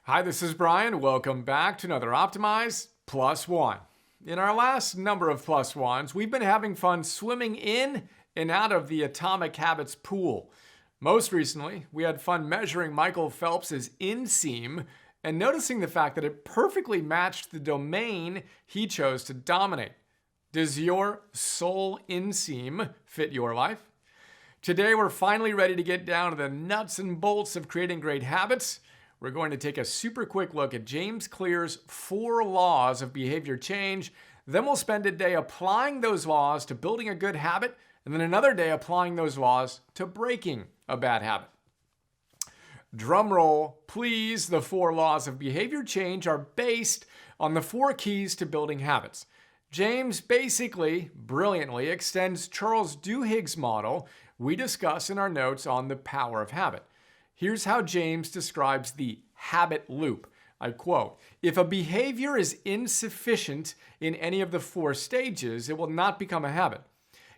Hi, this is Brian. Welcome back to another Optimize Plus One. In our last number of plus ones, we've been having fun swimming in and out of the Atomic Habits pool. Most recently, we had fun measuring Michael Phelps's inseam and noticing the fact that it perfectly matched the domain he chose to dominate. Does your soul inseam fit your life? Today, we're finally ready to get down to the nuts and bolts of creating great habits. We're going to take a super quick look at James Clear's 4 laws of behavior change. Then we'll spend a day applying those laws to building a good habit, and then another day applying those laws to breaking a bad habit. Drum roll, please. The 4 laws of behavior change are based on the 4 keys to building habits. James basically, brilliantly, extends Charles Duhigg's model we discuss in our notes on the power of habit. Here's how James describes the habit loop. I quote, "If a behavior is insufficient in any of the 4 stages, it will not become a habit.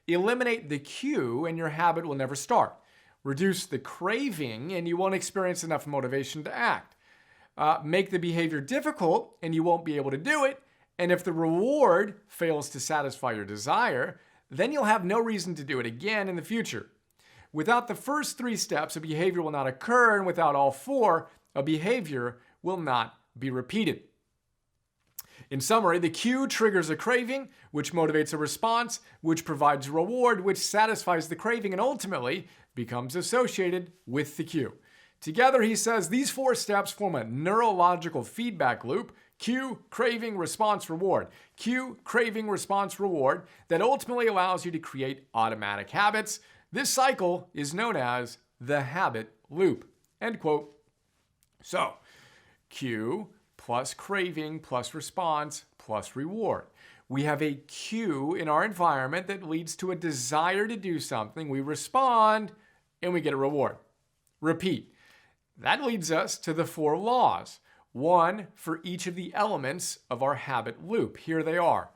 Eliminate the cue and your habit will never start. Reduce the craving and you won't experience enough motivation to act. Make the behavior difficult and you won't be able to do it. And if the reward fails to satisfy your desire, then you'll have no reason to do it again in the future. Without the first 3 steps, a behavior will not occur, and without all 4, a behavior will not be repeated." In summary, the cue triggers a craving, which motivates a response, which provides a reward, which satisfies the craving, and ultimately becomes associated with the cue. Together, he says, these 4 steps form a neurological feedback loop: cue, craving, response, reward. Cue, craving, response, reward, that ultimately allows you to create automatic habits. This cycle is known as the habit loop. End quote. So, cue plus craving plus response plus reward. We have a cue in our environment that leads to a desire to do something. We respond and we get a reward. Repeat. That leads us to the 4 laws. 1 for each of the elements of our habit loop. Here they are.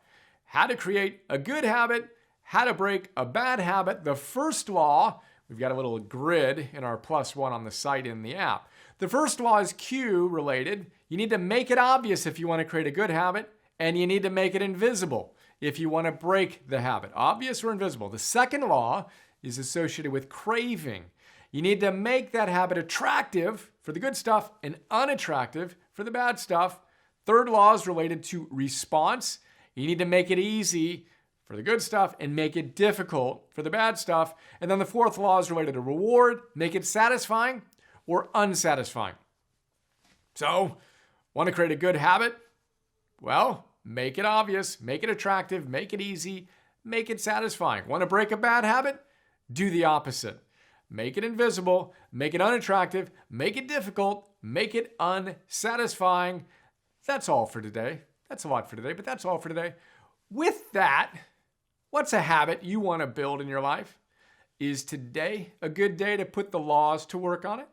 How to create a good habit, how to break a bad habit. The first law, we've got a little grid in our plus one on the site in the app. The first law is cue related. You need to make it obvious if you want to create a good habit, and you need to make it invisible if you want to break the habit. Obvious or invisible. The second law is associated with craving. You need to make that habit attractive for the good stuff and unattractive for the bad stuff. Third law is related to response. You need to make it easy for the good stuff and make it difficult for the bad stuff. And then the 4th law is related to reward. Make it satisfying or unsatisfying. So, want to create a good habit? Well, make it obvious, make it attractive, make it easy, make it satisfying. Want to break a bad habit? Do the opposite. Make it invisible, make it unattractive, make it difficult, make it unsatisfying. That's all for today. That's a lot for today, but that's all for today. With that, what's a habit you want to build in your life? Is today a good day to put the laws to work on it?